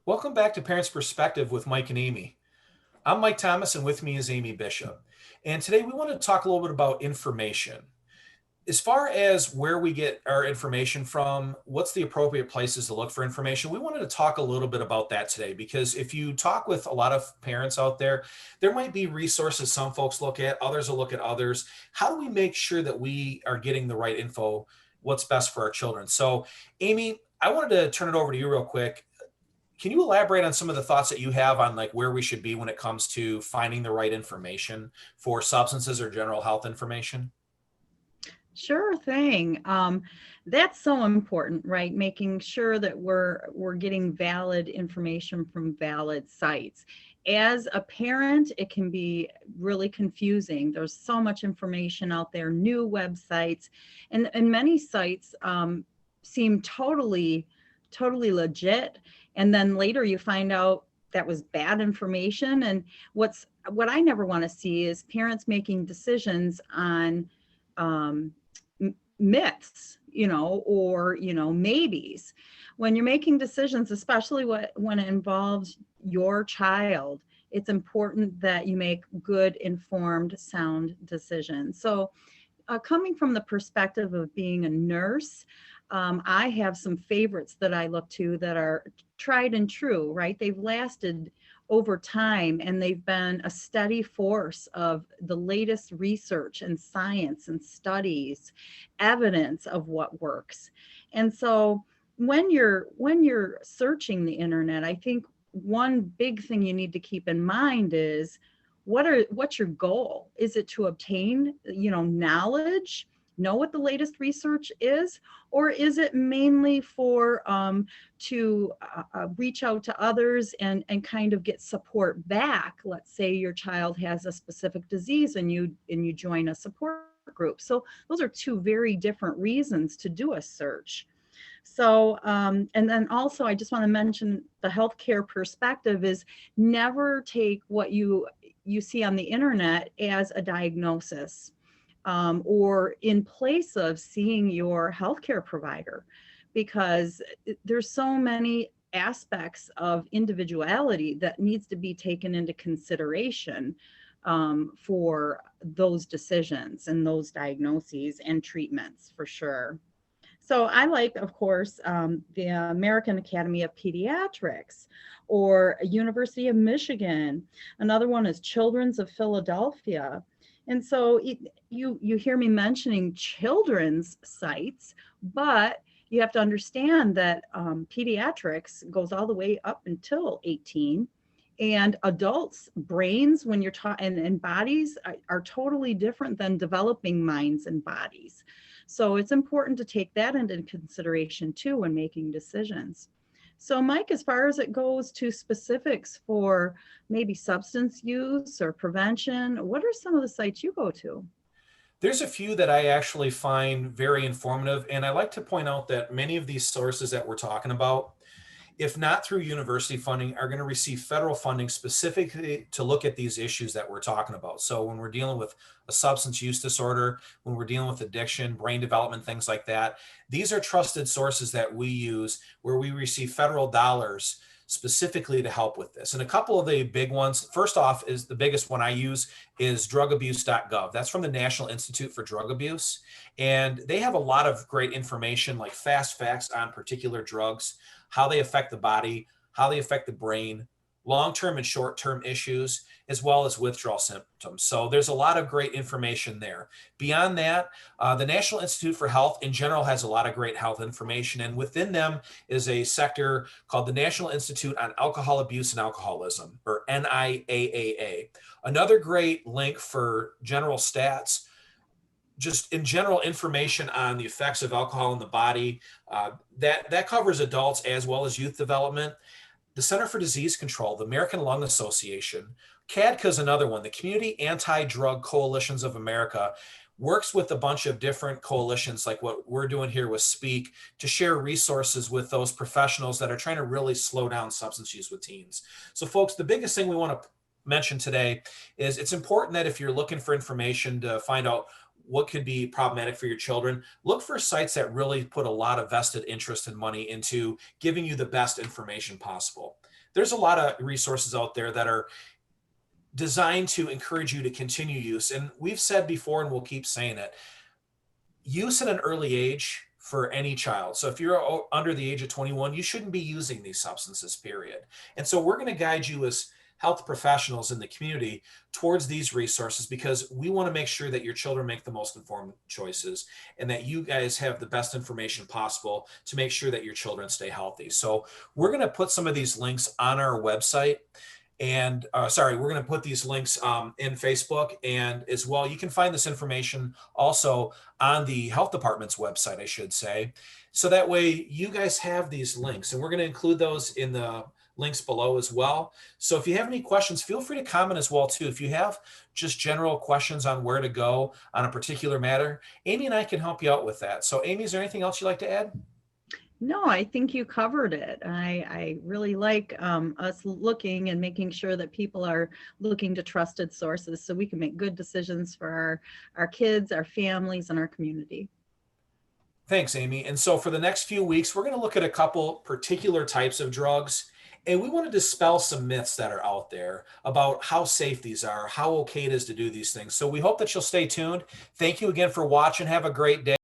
Welcome back to Parents Perspective with Mike and Amy. I'm Mike Thomas, and with me is Amy Bishop. And today we want to talk a little bit about information. As far as where we get our information from, what's the appropriate places to look for information, we wanted to talk a little bit about that today because if you talk with a lot of parents out there, there might be resources some folks look at, others will look at others. How do we make sure that we are getting the right info, what's best for our children? So, Amy, I wanted to turn it over to you real quick. Can you elaborate on some of the thoughts that you have on like where we should be when it comes to finding the right information for substances or general health information? Sure thing. That's so important, right? Making sure that we're getting valid information from valid sites. As a parent, it can be really confusing. There's so much information out there, new websites, and many sites seem totally legit. And then later you find out that was bad information. And what I never want to see is parents making decisions on um, myths, or maybes. When you're making decisions, especially when it involves your child, it's important that you make good, informed, sound decisions. So, coming from the perspective of being a nurse, I have some favorites that I look to that are tried and true, right? They've lasted over time and they've been a steady force of the latest research and science and studies, evidence of what works. And so when you're searching the internet, I think one big thing you need to keep in mind is what's your goal? Is it to obtain, knowledge, know what the latest research is, or is it mainly for to reach out to others and kind of get support back? Let's say your child has a specific disease and you join a support group. So those are two very different reasons to do a search. So, and then also, I just want to mention the healthcare perspective is never take what you see on the internet as a diagnosis, or in place of seeing your healthcare provider, because there's so many aspects of individuality that needs to be taken into consideration for those decisions and those diagnoses and treatments for sure. So I like, of course, the American Academy of Pediatrics or University of Michigan. Another one is Children's of Philadelphia. And so you hear me mentioning children's sites, but you have to understand that pediatrics goes all the way up until 18, and adults brains when you're taught and bodies are totally different than developing minds and bodies. So it's important to take that into consideration too when making decisions. So Mike, as far as it goes to specifics for maybe substance use or prevention, what are some of the sites you go to? There's a few that I actually find very informative, and I like to point out that many of these sources that we're talking about, if not through university funding, are going to receive federal funding specifically to look at these issues that we're talking about. So when we're dealing with a substance use disorder, when we're dealing with addiction, brain development, things like that, these are trusted sources that we use where we receive federal dollars specifically to help with this. And a couple of the big ones, first off, is the biggest one I use is drugabuse.gov. That's from the National Institute for Drug Abuse. And they have a lot of great information like fast facts on particular drugs, how they affect the body, how they affect the brain, long-term and short-term issues, as well as withdrawal symptoms. So there's a lot of great information there. Beyond that, the National Institute for Health in general has a lot of great health information, and within them is a sector called the National Institute on Alcohol Abuse and Alcoholism, or NIAAA. Another great link for general stats, just in general information on the effects of alcohol in the body. That covers adults as well as youth development. The Center for Disease Control, the American Lung Association, CADCA is another one. The Community Anti-Drug Coalitions of America works with a bunch of different coalitions like what we're doing here with Speak to share resources with those professionals that are trying to really slow down substance use with teens. So folks, the biggest thing we want to mention today is it's important that if you're looking for information to find out what could be problematic for your children, look for sites that really put a lot of vested interest and money into giving you the best information possible. There's a lot of resources out there that are designed to encourage you to continue use. And we've said before, and we'll keep saying it, use at an early age for any child. So if you're under the age of 21, you shouldn't be using these substances, period. And so we're going to guide you as health professionals in the community towards these resources, because we want to make sure that your children make the most informed choices and that you guys have the best information possible to make sure that your children stay healthy. So we're going to put some of these links on our website. And sorry, we're going to put these links in Facebook, and as well, you can find this information also on the health department's website, I should say. So that way you guys have these links, and we're going to include those in the links below as well. So if you have any questions, feel free to comment as well too. If you have just general questions on where to go on a particular matter, Amy and I can help you out with that. So Amy, is there anything else you'd like to add? No, I think you covered it. I really like us looking and making sure that people are looking to trusted sources so we can make good decisions for our kids, our families, and our community. Thanks, Amy. And so for the next few weeks, we're going to look at a couple particular types of drugs. And we want to dispel some myths that are out there about how safe these are, how okay it is to do these things. So we hope that you'll stay tuned. Thank you again for watching. Have a great day.